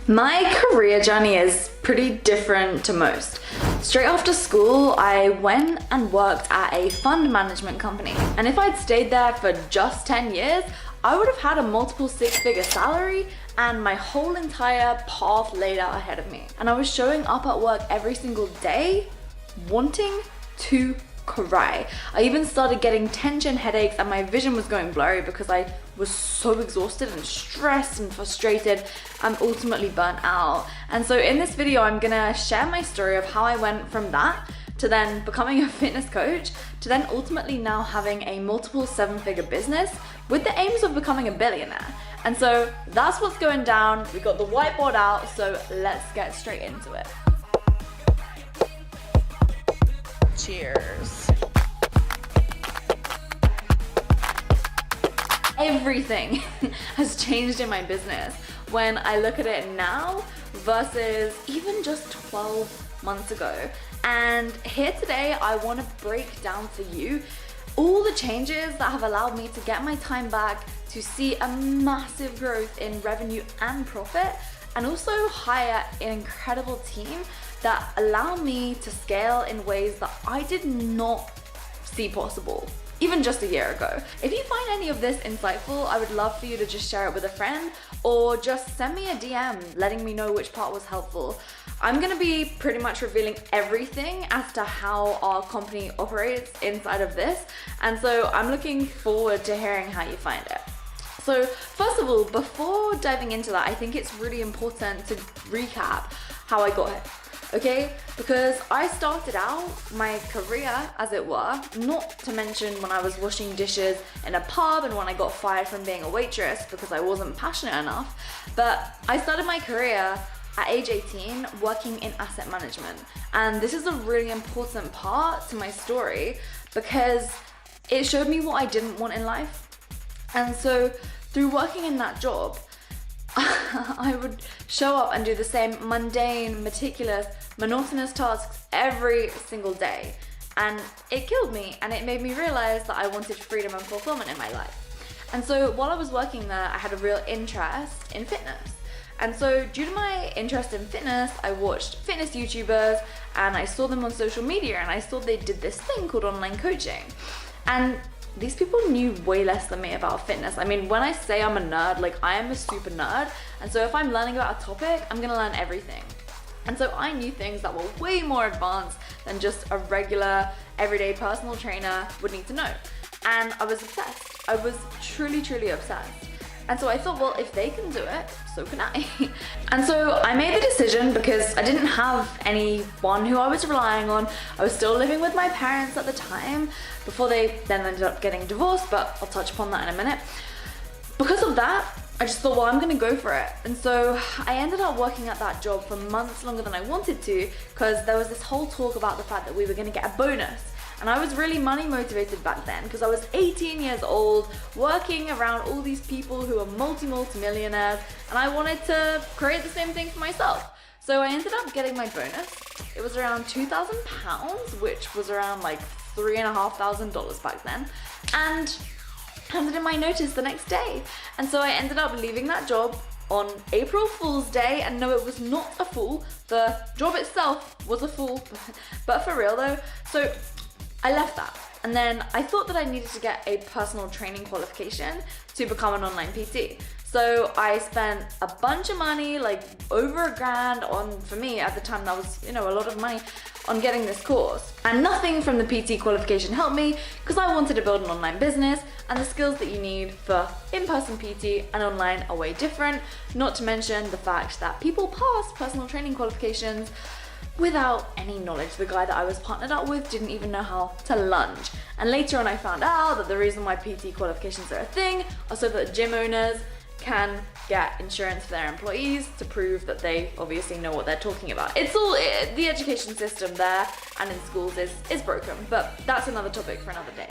My career journey is pretty different to most. Straight after school, I went and worked at a fund management company. And if I'd stayed there for just 10 years, I would have had a multiple six-figure salary and my whole entire path laid out ahead of me. And I was showing up at work every single day, wanting to cry. I even started getting tension headaches and my vision was going blurry because I was so exhausted and stressed and frustrated and ultimately burnt out. And so in this video, I'm gonna share my story of how I went from that to then becoming a fitness coach to then ultimately now having a multiple seven-figure business with the aims of becoming a billionaire. And so that's what's going down. We got the whiteboard out, so let's get straight into it. Cheers. Everything has changed in my business when I look at it now versus even just 12 months ago. And here today, I want to break down for you all the changes that have allowed me to get my time back, to see a massive growth in revenue and profit, and also hire an incredible team that allow me to scale in ways that I did not see possible even just a year ago. If you find any of this insightful, I would love for you to just share it with a friend or just send me a DM letting me know which part was helpful. I'm gonna be pretty much revealing everything as to how our company operates inside of this. And so I'm looking forward to hearing how you find it. So first of all, before diving into that, I think it's really important to recap how I got here. Okay, because I started out my career, as it were, not to mention when I was washing dishes in a pub and when I got fired from being a waitress because I wasn't passionate enough, but I started my career at age 18 working in asset management. And this is a really important part to my story because it showed me what I didn't want in life. And so through working in that job, I would show up and do the same mundane, meticulous, monotonous tasks every single day. And it killed me and it made me realize that I wanted freedom and fulfillment in my life. And so while I was working there, I had a real interest in fitness. And so due to my interest in fitness, I watched fitness YouTubers and I saw them on social media and I saw they did this thing called online coaching. And these people knew way less than me about fitness. I mean, when I say I'm a nerd, like I am a super nerd. And so if I'm learning about a topic, I'm gonna learn everything. And so I knew things that were way more advanced than just a regular, everyday personal trainer would need to know. And I was obsessed. I was truly, truly obsessed. And so I thought, well, if they can do it, so can I. And so I made the decision because I didn't have anyone who I was relying on. I was still living with my parents at the time before they then ended up getting divorced, but I'll touch upon that in a minute. Because of that, I just thought, well, I'm gonna go for it. And so I ended up working at that job for months longer than I wanted to because there was this whole talk about the fact that we were gonna get a bonus. And I was really money motivated back then because I was 18 years old, working around all these people who were multi-millionaires, and I wanted to create the same thing for myself. So I ended up getting my bonus. It was around £2,000, which was around like $3,500 back then, and handed in my notice the next day. And so I ended up leaving that job on April Fool's Day, and no, it was not a fool. The job itself was a fool, but for real though. So I left that, and then I thought that I needed to get a personal training qualification to become an online PT. So I spent a bunch of money, like over $1,000 on, for me at the time that was, a lot of money on getting this course. And nothing from the PT qualification helped me because I wanted to build an online business, and the skills that you need for in-person PT and online are way different, not to mention the fact that people pass personal training qualifications without any knowledge. The guy that I was partnered up with didn't even know how to lunge. And later on I found out that the reason why PT qualifications are a thing are so that gym owners can get insurance for their employees to prove that they obviously know what they're talking about. It's all, the education system there and in schools is broken, but that's another topic for another day.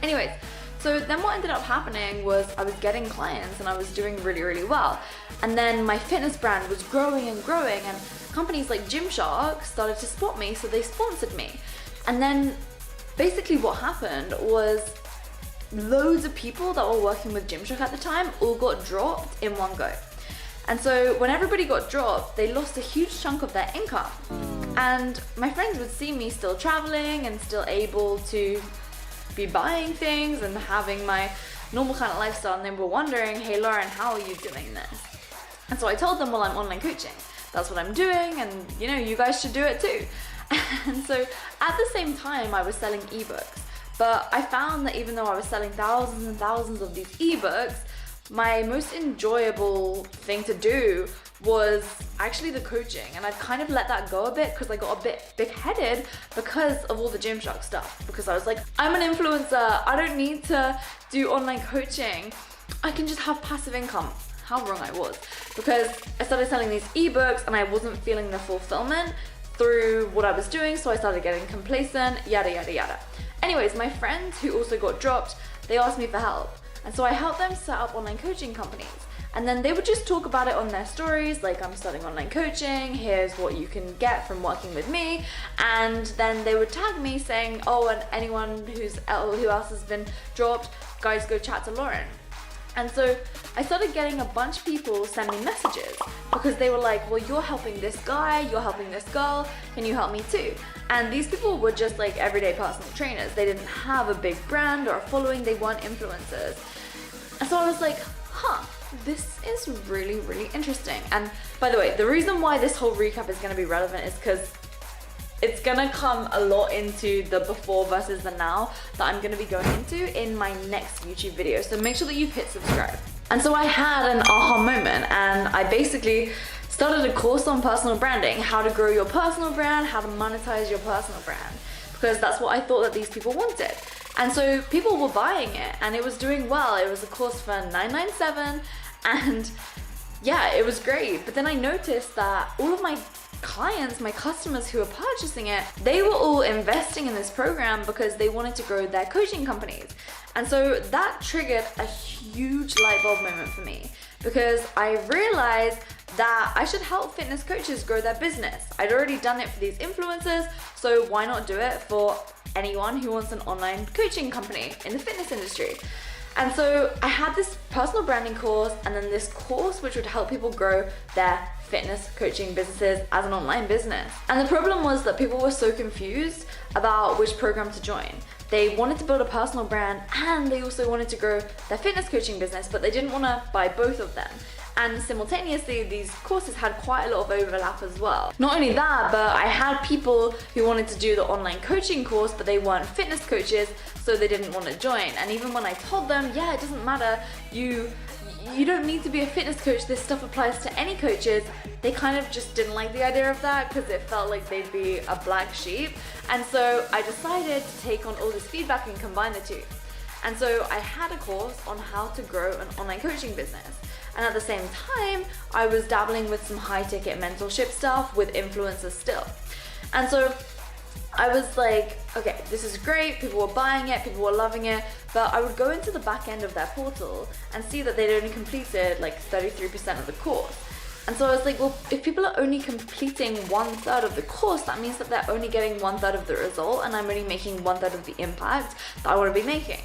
Anyways, so then what ended up happening was I was getting clients and I was doing really, really well. And then my fitness brand was growing and growing, and companies like Gymshark started to spot me, so they sponsored me. And then basically what happened was loads of people that were working with Gymshark at the time all got dropped in one go. And so when everybody got dropped, they lost a huge chunk of their income. And my friends would see me still traveling and still able to be buying things and having my normal kind of lifestyle, and they were wondering, hey Lauren, how are you doing this? And so I told them, well, I'm online coaching. That's what I'm doing, and you know, you guys should do it too. And so at the same time, I was selling ebooks. But I found that even though I was selling thousands and thousands of these ebooks, my most enjoyable thing to do was actually the coaching. And I've kind of let that go a bit because I got a bit big-headed because of all the Gymshark stuff. Because I was like, I'm an influencer, I don't need to do online coaching. I can just have passive income. How wrong I was. Because I started selling these ebooks and I wasn't feeling the fulfillment through what I was doing, so I started getting complacent, yada yada yada. Anyways, my friends who also got dropped, they asked me for help. And so I helped them set up online coaching companies. And then they would just talk about it on their stories, like, I'm starting online coaching, here's what you can get from working with me. And then they would tag me saying, oh, and anyone who else has been dropped, guys, go chat to Lauren. And so I started getting a bunch of people send me messages because they were like, well, you're helping this guy, you're helping this girl, can you help me too? And these people were just like everyday personal trainers. They didn't have a big brand or a following, they weren't influencers. And so I was like, huh, this is really, really interesting. And by the way, the reason why this whole recap is gonna be relevant is because it's gonna come a lot into the before versus the now that I'm gonna be going into in my next YouTube video. So make sure that you've hit subscribe. And so I had an aha moment, and I basically started a course on personal branding, how to grow your personal brand, how to monetize your personal brand, because that's what I thought that these people wanted. And so people were buying it and it was doing well. It was a course for $997 and yeah, it was great. But then I noticed that all of my clients, my customers who were purchasing it, they were all investing in this program because they wanted to grow their coaching companies. And so that triggered a huge light bulb moment for me because I realized that I should help fitness coaches grow their business. I'd already done it for these influencers, so why not do it for anyone who wants an online coaching company in the fitness industry? And so I had this personal branding course and then this course which would help people grow their fitness coaching businesses as an online business. And the problem was that people were so confused about which program to join. They wanted to build a personal brand and they also wanted to grow their fitness coaching business, but they didn't want to buy both of them. And simultaneously, these courses had quite a lot of overlap as well. Not only that, but I had people who wanted to do the online coaching course, but they weren't fitness coaches, so they didn't want to join. And even when I told them, yeah, it doesn't matter, you don't need to be a fitness coach, this stuff applies to any coaches, they kind of just didn't like the idea of that because it felt like they'd be a black sheep. And so I decided to take on all this feedback and combine the two. And so I had a course on how to grow an online coaching business. And at the same time, I was dabbling with some high ticket mentorship stuff with influencers still. And so I was like, okay, this is great, people were buying it, people were loving it, but I would go into the back end of their portal and see that they'd only completed like 33% of the course. And so I was like, well, if people are only completing 1/3 of the course, that means that they're only getting 1/3 of the result and I'm only making 1/3 of the impact that I want to be making.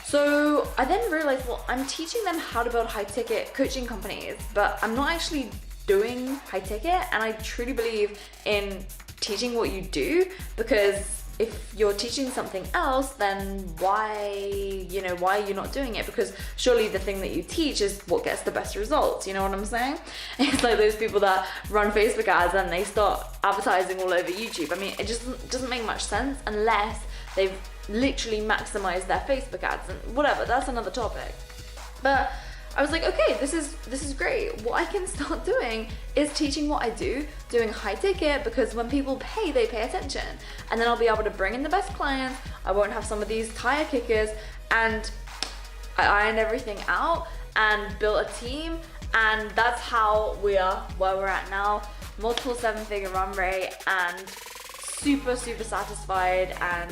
So I then realized, well, I'm teaching them how to build high ticket coaching companies, but I'm not actually doing high ticket. And I truly believe in teaching what you do, because if you're teaching something else, then why are you not doing it? Because surely the thing that you teach is what gets the best results. You know what I'm saying? It's like those people that run Facebook ads and they start advertising all over YouTube. I mean, it just doesn't make much sense unless they've literally maximize their Facebook ads and whatever, that's another topic. But I was like, okay, this is great. What I can start doing is teaching what I do, doing high ticket, because when people pay, they pay attention. And then I'll be able to bring in the best clients, I won't have some of these tire kickers, and I ironed everything out and built a team, and that's how we are where we're at now. Multiple 7-figure run rate and super satisfied and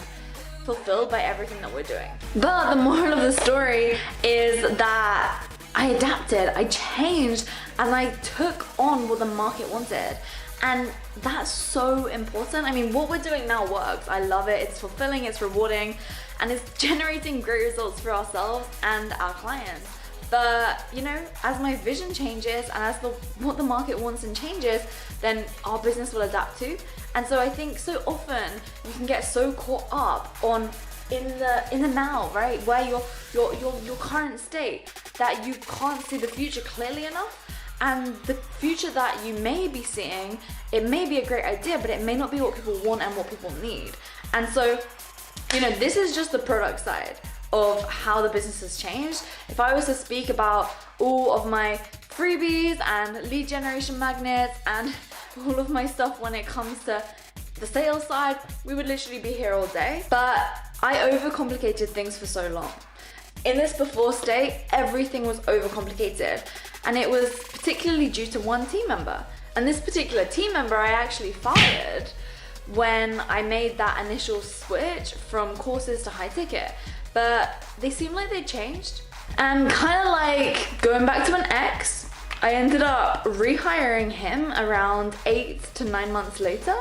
fulfilled by everything that we're doing. But the moral of the story is that I adapted, I changed, and I took on what the market wanted. And that's so important. I mean, what we're doing now works. I love it, it's fulfilling, it's rewarding, and it's generating great results for ourselves and our clients. But you know, as my vision changes and as what the market wants and changes, then our business will adapt to. And so I think so often you can get so caught up on in the now, right? Where your current state, that you can't see the future clearly enough. And the future that you may be seeing, it may be a great idea, but it may not be what people want and what people need. And so, you know, this is just the product side of how the business has changed. If I was to speak about all of my freebies and lead generation magnets and all of my stuff when it comes to the sales side, we would literally be here all day. But I overcomplicated things for so long. In this before state, everything was overcomplicated. And it was particularly due to one team member. And this particular team member I actually fired when I made that initial switch from courses to high ticket. But they seemed like they changed. And kind of like going back to an ex, I ended up rehiring him around 8 to 9 months later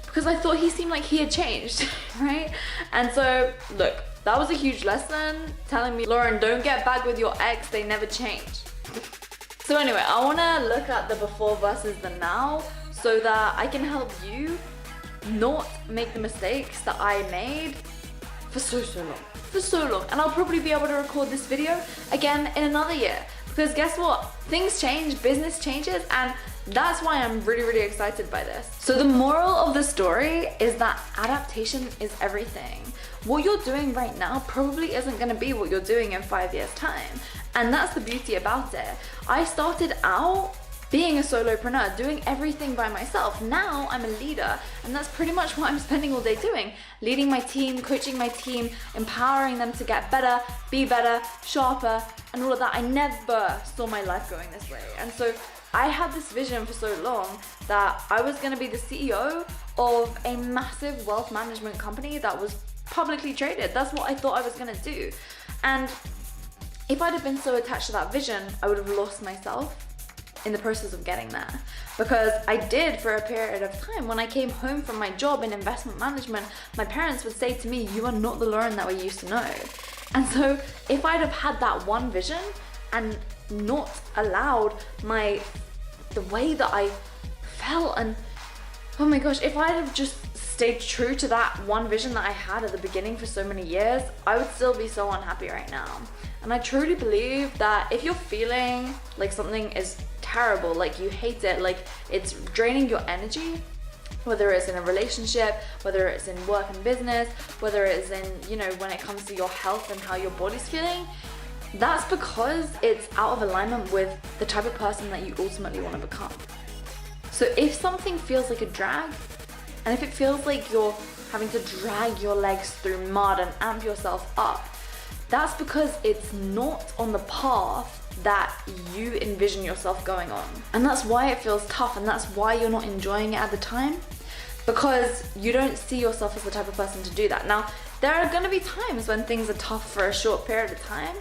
because I thought he seemed like he had changed, right? And so, look, that was a huge lesson telling me, Lauren, don't get back with your ex, they never change. So anyway, I wanna look at the before versus the now so that I can help you not make the mistakes that I made for so long. And I'll probably be able to record this video again in another year. Because guess what? Things change, business changes, and that's why I'm really excited by this. So the moral of the story is that adaptation is everything. What you're doing right now probably isn't gonna be what you're doing in 5 years' time. And that's the beauty about it. I started out being a solopreneur, doing everything by myself. Now I'm a leader, and that's pretty much what I'm spending all day doing. Leading my team, coaching my team, empowering them to get better, be better, sharper, and all of that. I never saw my life going this way. And so I had this vision for so long that I was gonna be the CEO of a massive wealth management company that was publicly traded. That's what I thought I was gonna do. And if I'd have been so attached to that vision, I would have lost myself in the process of getting there. Because I did for a period of time. When I came home from my job in investment management, my parents would say to me, you are not the Lauren that we used to know. And so if I'd have had that one vision and not allowed the way that I felt, and oh my gosh, if I'd have just stayed true to that one vision that I had at the beginning for so many years, I would still be so unhappy right now. And I truly believe that if you're feeling like something is terrible, like you hate it, like it's draining your energy, whether it's in a relationship, whether it's in work and business, whether it's in, you know, when it comes to your health and how your body's feeling, that's because it's out of alignment with the type of person that you ultimately want to become. So if something feels like a drag, and if it feels like you're having to drag your legs through mud and amp yourself up, that's because it's not on the path that you envision yourself going on. And that's why it feels tough, and that's why you're not enjoying it at the time, because you don't see yourself as the type of person to do that. Now, there are gonna be times when things are tough for a short period of time,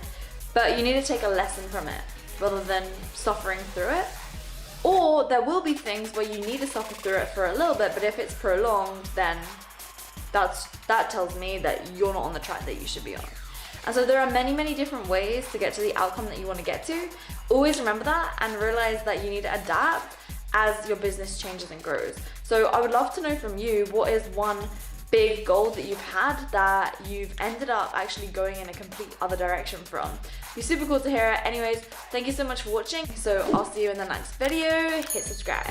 but you need to take a lesson from it rather than suffering through it. Or there will be things where you need to suffer through it for a little bit, but if it's prolonged, then that tells me that you're not on the track that you should be on. And so there are many different ways to get to the outcome that you want to get to. Always remember that and realize that you need to adapt as your business changes and grows. So I would love to know from you, what is one big goal that you've had that you've ended up actually going in a complete other direction from? It'd be super cool to hear it. Anyways, thank you so much for watching. So I'll see you in the next video. Hit subscribe.